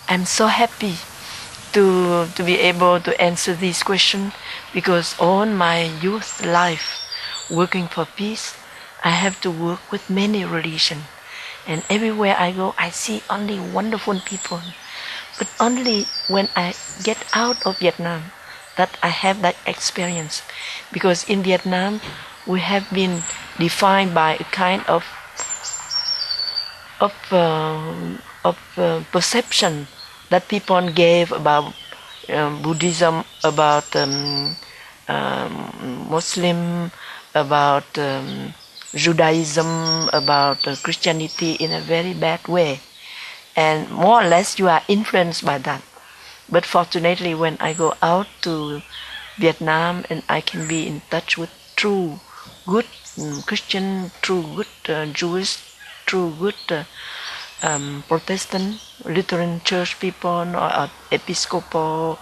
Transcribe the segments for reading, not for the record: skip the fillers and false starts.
I'm so happy to be able to answer this question, because all my youth life working for peace, I have to work with many religions, and everywhere I go I see only wonderful people. But only when I get out of Vietnam that I have that experience, because in Vietnam we have been defined by a kind of perception that people gave about Buddhism, about Muslim, about Judaism, about Christianity in a very bad way, and more or less you are influenced by that. But fortunately, when I go out to Vietnam and I can be in touch with true good Christian, true good Jewish, true good Protestant, Lutheran church people, or Episcopal,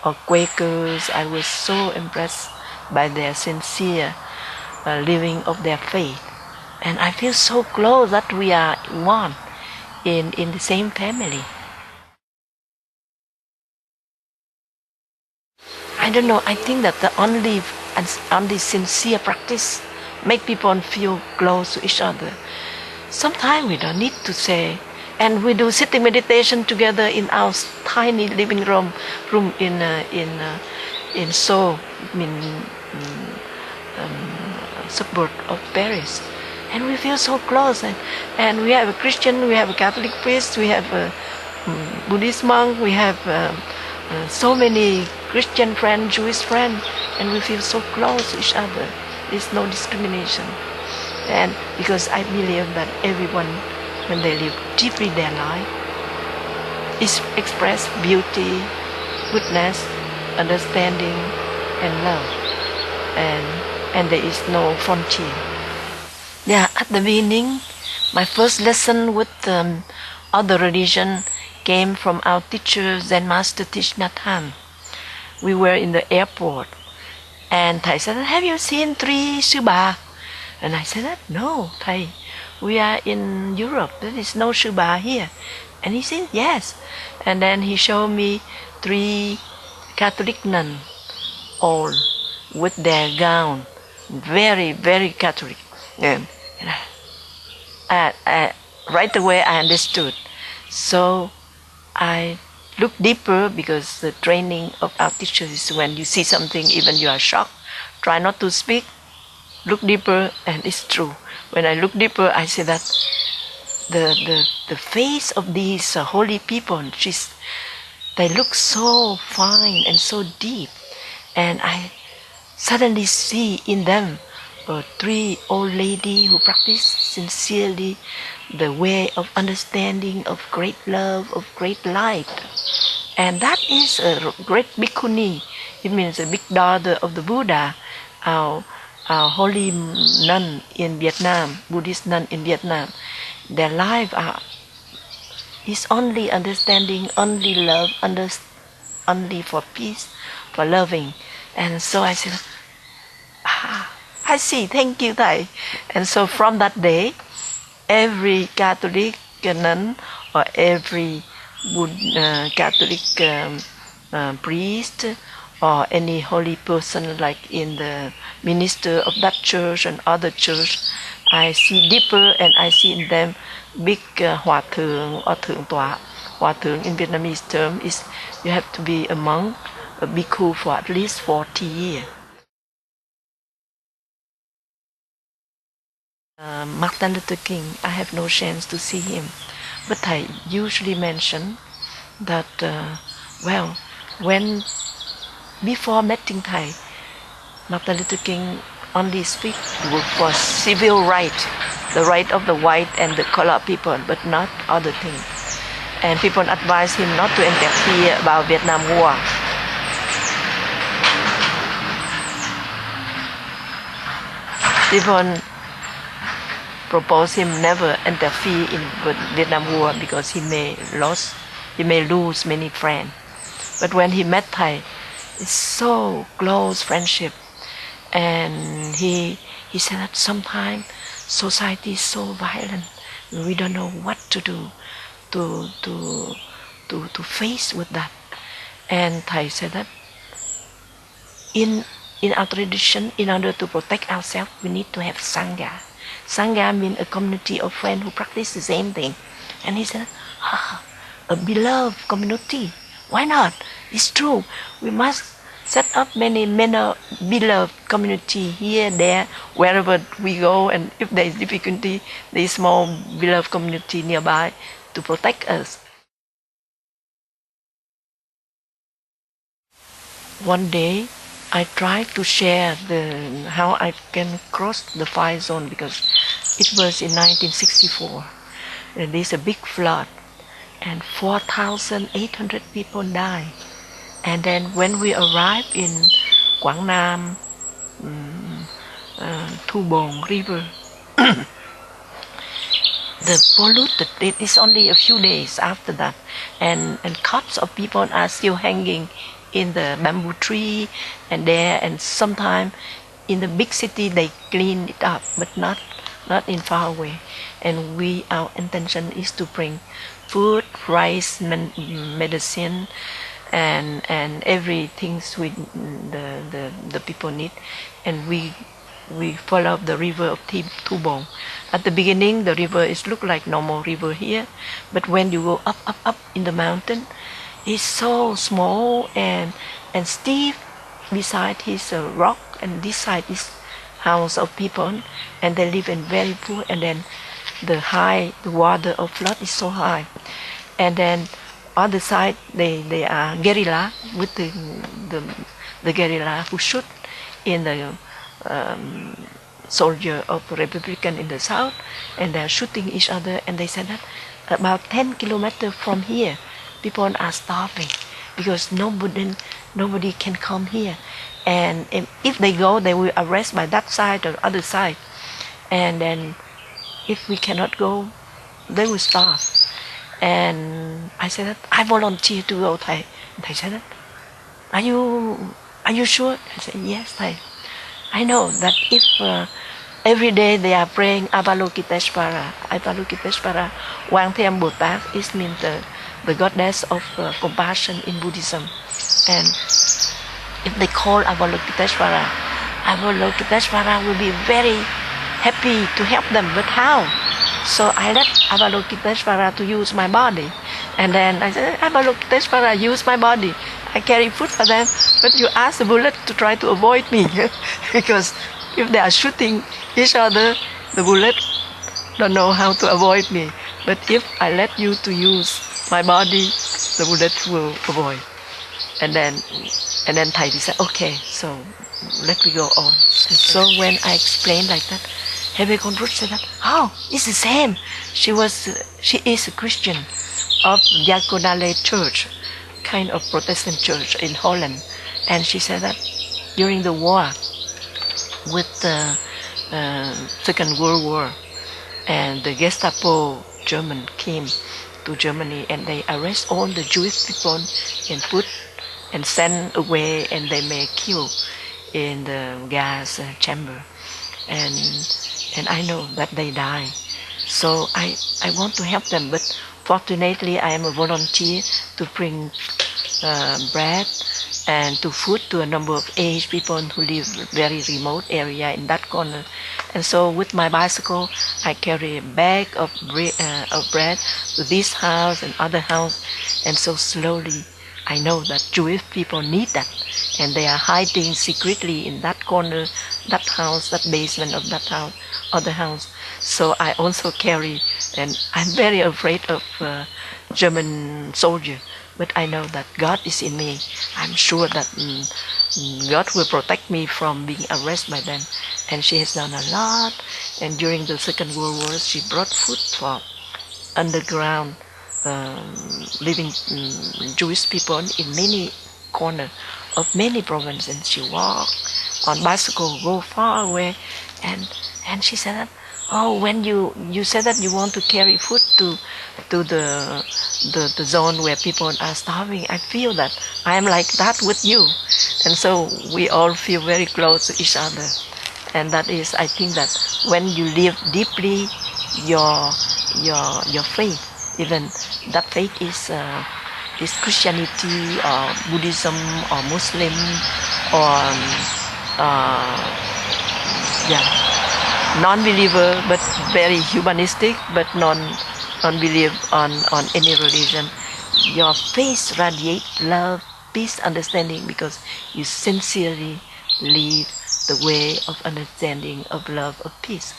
or Quakers, I was so impressed by their sincere living of their faith. And I feel so close that we are one in the same family. I don't know, I think that the only sincere practice make people feel close to each other. Sometimes we don't need to say, and we do sitting meditation together in our tiny living room in Seoul, suburb of Paris, and we feel so close. And we have a Christian, we have a Catholic priest, we have a Buddhist monk, we have so many Christian friends, Jewish friends, and we feel so close to each other. There's no discrimination. And because I believe that everyone, when they live deeply their life, is express beauty, goodness, understanding, and love, and there is no frontier. Yeah, at the beginning, my first lesson with other religion came from our teacher, Zen Master Thich Nhat Hanh. We were in the airport, and Thầy said, "Have you seen three Sư Bà?" And I said, "No, Thầy, we are in Europe. There is no Sư Bà here." And he said, "Yes." And then he showed me three Catholic nuns, all with their gown, very, very Catholic. And right away I understood. So I looked deeper, because the training of our teachers is when you see something, even you are shocked, try not to speak, look deeper, and it's true. When I look deeper, I see that the face of these holy people, they look so fine and so deep, and I suddenly see in them three old ladies who practice sincerely the way of understanding, of great love, of great light. And that is a great bhikkhuni. It means a big daughter of the Buddha, our holy nun in Vietnam, Buddhist nun in Vietnam. Their life is only understanding, only love, only for peace, for loving. And so I said, I see, thank you, Thầy. And so from that day, every Catholic nun or every Catholic priest or any holy person, like in the minister of that church and other church, I see deeper, and I see in them big Hòa Thượng or Thượng Tọa. Hòa Thượng in Vietnamese term is you have to be a monk, a bhikkhu for at least 40 years. Martin Luther King, I have no chance to see him, but I usually mention that, when before meeting Thầy, Martin Luther King only speak for civil right, the right of the white and the colored people, but not other things. And people advise him not to interfere about Vietnam War. People propose him never interfere in Vietnam War because he may lose many friends. But when he met Thầy, it's so close friendship, and he said that sometimes society is so violent, we don't know what to do to face with that. And Thầy said that in our tradition, in order to protect ourselves, we need to have Sangha. Sangha means a community of friends who practice the same thing. And he said, a beloved community. Why not? It's true. We must set up many beloved community here, there, wherever we go. And if there is difficulty, there is small beloved community nearby to protect us. One day, I tried to share how I can cross the fire zone, because it was in 1964. And there's a big flood, and 4,800 people died. And then when we arrived in Quảng Nam, Thu Bồn River, the polluted, it is only a few days after that, and corpses of people are still hanging in the bamboo tree and there, and sometimes in the big city they clean it up, but not in far away. And our intention is to bring food, rice, medicine, and everything the people need. And we follow the river of Thu Bồn. At the beginning, the river look like normal river here, but when you go up in the mountain, it's so small and steep. Beside is a rock, and this side is house of people, and they live in very poor. And then the water of flood is so high, and then other side they are guerrilla with the guerrilla who shoot in the soldier of Republican in the south, and they are shooting each other. And they said that about 10 kilometers from here, people are starving because nobody can come here, and if they go, they will arrest by that side or other side, and then if we cannot go, they will starve. And I said that I volunteer to go, Thầy. Thầy said that, are you sure? I said, yes, Thầy. I know that if every day they are praying Avalokiteshvara, Wang Thêm Bồ Tát, it means the goddess of compassion in Buddhism. And if they call Avalokiteshvara will be very happy to help them. But how? So I let Avalokiteshvara to use my body. And then I said, Avalokiteshvara, use my body. I carry food for them, but you ask the bullet to try to avoid me. Because if they are shooting each other, the bullet don't know how to avoid me. But if I let you to use my body, the bullet will avoid. And then Thầy said, okay, so let me go on. And so when I explained like that, Hebe Konrut said that, oh, it's the same. She is a Christian of Diakonale Church, kind of Protestant church in Holland. And she said that during the war with the Second World War, and the Gestapo German came to Germany, and they arrest all the Jewish people and put and send away, and they may kill in the gas chamber. And I know that they die. So I want to help them, but fortunately I am a volunteer to bring bread and to food to a number of aged people who live very remote area in that corner. And so with my bicycle, I carry a bag of bread to this house and other house. And so slowly, I know that Jewish people need that. And they are hiding secretly in that corner, that house, that basement of that house, other house. So I also carry, and I'm very afraid of German soldier. But I know that God is in me. I'm sure that God will protect me from being arrested by them. And she has done a lot. And during the Second World War, she brought food for underground living Jewish people in many corners of many provinces. And she walked on bicycle, go far away. And she said that, oh, when you said that you want to carry food to the zone where people are starving, I feel that I am like that with you. And so we all feel very close to each other. And that is, I think that when you live deeply your faith, even that faith is is Christianity or Buddhism or Muslim or yeah, non-believer but very humanistic, but non-believe on any religion. Your face radiate love, peace, understanding, because you sincerely live the way of understanding, of love, of peace.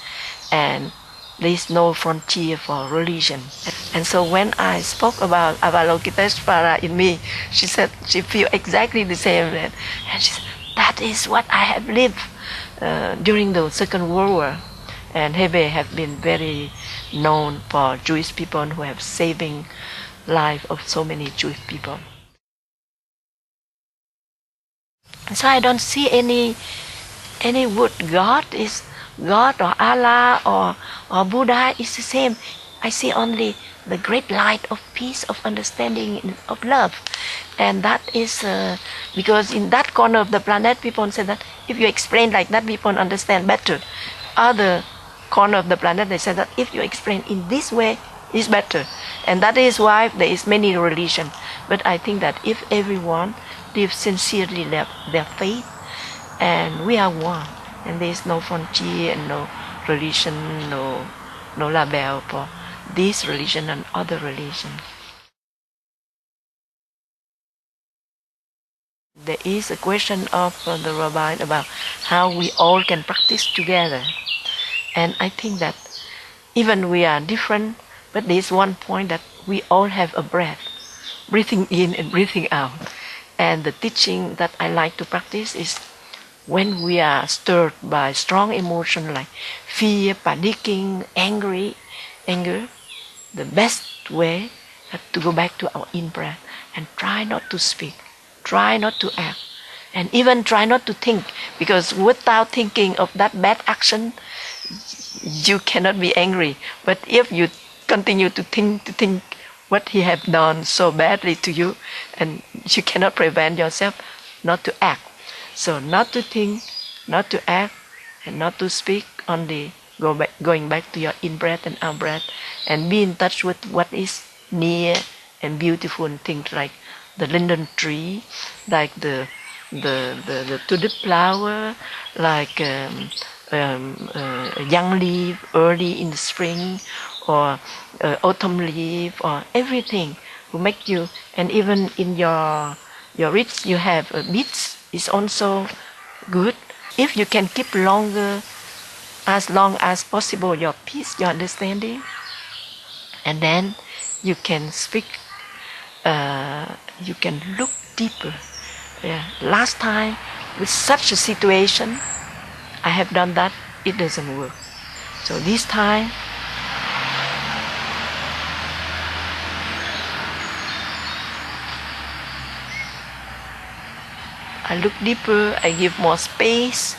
And there is no frontier for religion. And so when I spoke about Avalokiteshvara in me, she said she feel exactly the same. And she said, that is what I have lived during the Second World War. And Hebe have been very known for Jewish people who have saving life of so many Jewish people. And so I don't see any wood. God is God or Allah or Buddha is the same. I see only the great light of peace, of understanding, of love. And that is because in that corner of the planet, people say that if you explain like that, people understand better. Other corner of the planet, they say that if you explain in this way, it's better. And that is why there is many religion. But I think that if everyone lives sincerely their faith, and we are one, and there is no frontier and no religion, no label for this religion and other religion. There is a question of the rabbi about how we all can practice together. And I think that even we are different, but there is one point that we all have a breath, breathing in and breathing out. And the teaching that I like to practice is when we are stirred by strong emotion like fear, panicking, anger, the best way is to go back to our in-breath and try not to speak, try not to act, and even try not to think, because without thinking of that bad action, you cannot be angry. But if you continue to think what he have done so badly to you, and you cannot prevent yourself not to act. So not to think, not to act, and not to speak, only going back to your in-breath and out-breath, and be in touch with what is near and beautiful, and things like the linden tree, like the tulip flower, like young leaf early in the spring, or autumn leaf, or everything will make you. And even in your roots you have beads is also good. If you can keep longer, as long as possible, your peace, your understanding, and then you can speak, you can look deeper. Last time with such a situation, I have done that, it doesn't work. So this time, I look deeper, I give more space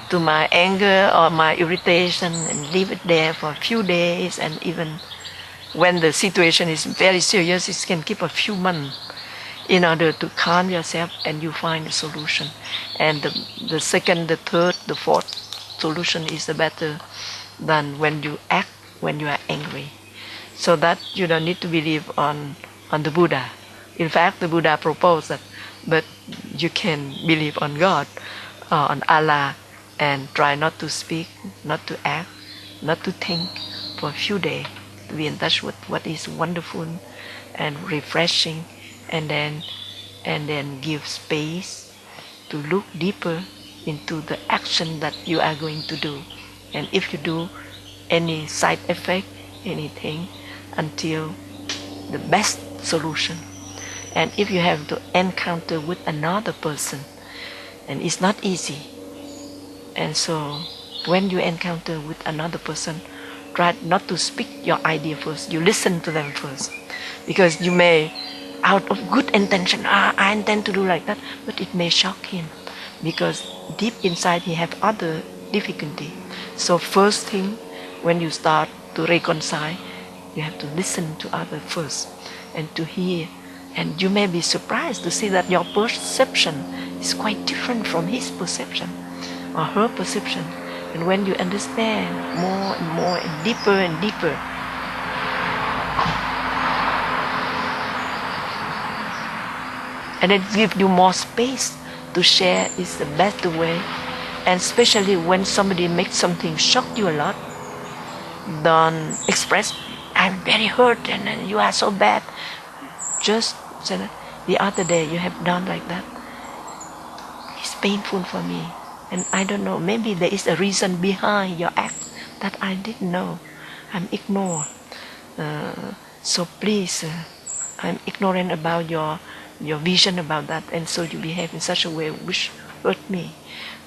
to my anger or my irritation and leave it there for a few days, and even when the situation is very serious, it can keep a few months in order to calm yourself, and you find a solution. And the second, the third, the fourth solution is the better than when you act when you are angry. So that you don't need to believe on the Buddha. In fact, the Buddha proposed that, but you can believe on God, on Allah, and try not to speak, not to act, not to think for a few days, to be in touch with what is wonderful and refreshing, and then give space to look deeper into the action that you are going to do. And if you do any side effect, anything, until the best solution. And if you have to encounter with another person, and it's not easy, and so when you encounter with another person, try not to speak your idea first. You listen to them first, because you may, out of good intention, I intend to do like that, but it may shock him, because deep inside he have other difficulty. So first thing, when you start to reconcile, you have to listen to others first and to hear. And you may be surprised to see that your perception is quite different from his perception or her perception. And when you understand more and more and deeper, and it gives you more space to share is the best way. And especially when somebody makes something shock you a lot, don't express, I'm very hurt and you are so bad. Just say that the other day you have done like that. It's painful for me. And I don't know, maybe there is a reason behind your act that I didn't know. I'm ignored. So please, I'm ignorant about your vision about that, and so you behave in such a way which hurt me.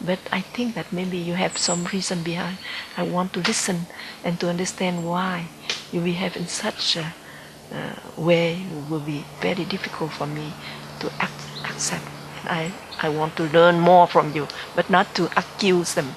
But I think that maybe you have some reason behind. I want to listen and to understand why you behave in such a way. It will be very difficult for me to accept. And I want to learn more from you, but not to accuse them.